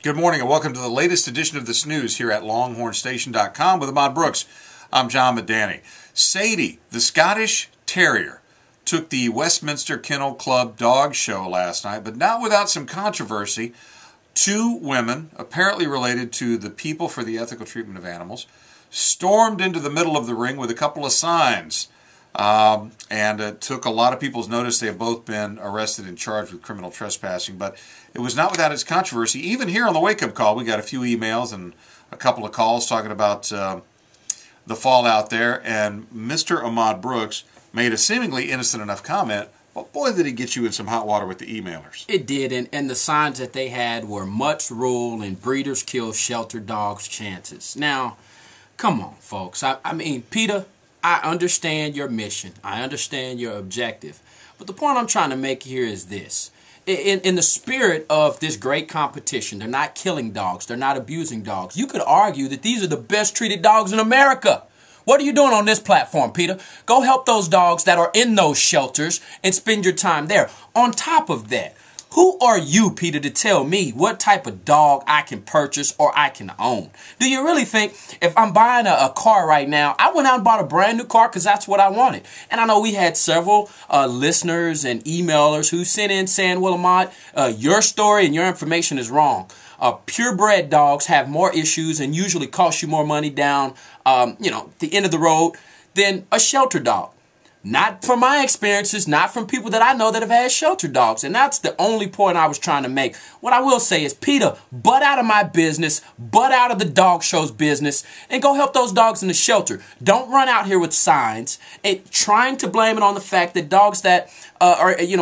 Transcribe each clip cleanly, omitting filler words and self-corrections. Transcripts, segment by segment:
Good morning and welcome to the latest edition of the Snews here at LonghornStation.com with Ahmad Brooks. I'm John Medani. Sadie, the Scottish Terrier, took the Westminster Kennel Club dog show last night, but not without some controversy. Two women, apparently related to the People for the Ethical Treatment of Animals, stormed into the middle of the ring with a couple of signs. And it took a lot of people's notice. They have both been arrested and charged with criminal trespassing, but it was not without its controversy. Even here on the wake-up call, we got a few emails and a couple of calls talking about the fallout there, and Mr. Ahmad Brooks made a seemingly innocent enough comment, but boy, did he get you in some hot water with the emailers. It did, and the signs that they had were much rule and breeders kill shelter dogs' chances. Now, come on, folks. I mean, Peta, I understand your mission. I understand your objective. But the point I'm trying to make here is this. In the spirit of this great competition, they're not killing dogs. They're not abusing dogs. You could argue that these are the best treated dogs in America. What are you doing on this platform, Peta? Go help those dogs that are in those shelters and spend your time there. On top of that, who are you, Peta, to tell me what type of dog I can purchase or I can own? Do you really think if I'm buying a car right now, I went out and bought a brand new car because that's what I wanted? And I know we had several listeners and emailers who sent in saying, well, Ahmad, your story and your information is wrong. Purebred dogs have more issues and usually cost you more money down, the end of the road than a shelter dog. Not from my experiences, not from people that I know that have had shelter dogs. And that's the only point I was trying to make. What I will say is, Peta, butt out of my business, butt out of the dog show's business, and go help those dogs in the shelter. Don't run out here with signs and trying to blame it on the fact that dogs that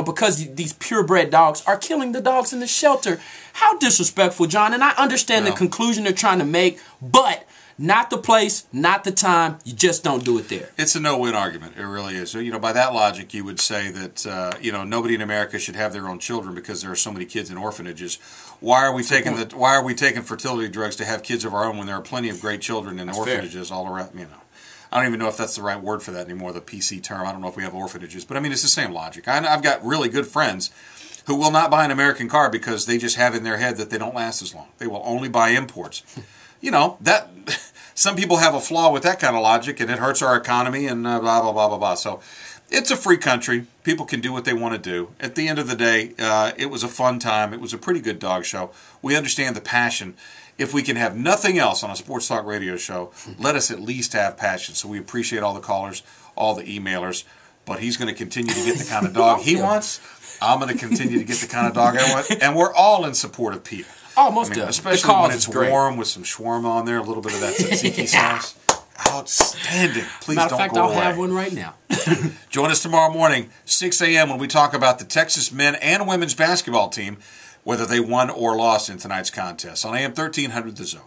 because these purebred dogs are killing the dogs in the shelter. How disrespectful, John. And I understand the conclusion they're trying to make, but not the place, not the time. You just don't do it there. It's a no-win argument. It really is. So, by that logic, you would say that nobody in America should have their own children because there are so many kids in orphanages. Why are we taking fertility drugs to have kids of our own when there are plenty of great children in orphanages all around? I don't even know if that's the right word for that anymore. The PC term. I don't know if we have orphanages, but I mean it's the same logic. I've got really good friends who will not buy an American car because they just have in their head that they don't last as long. They will only buy imports. That some people have a flaw with that kind of logic, and it hurts our economy and blah, blah, blah, blah, blah. So it's a free country. People can do what they want to do. At the end of the day, it was a fun time. It was a pretty good dog show. We understand the passion. If we can have nothing else on a sports talk radio show, let us at least have passion. So we appreciate all the callers, all the emailers, but he's going to continue to get the kind of dog he wants. I'm going to continue to get the kind of dog I want, and we're all in support of Peta. Almost done. Especially when it's warm with some shawarma on there, a little bit of that tzatziki sauce. Outstanding. Please don't go away. Matter of fact, I'll have one right now. Join us tomorrow morning, 6 a.m., when we talk about the Texas men and women's basketball team, whether they won or lost in tonight's contest on AM 1300 The Zone.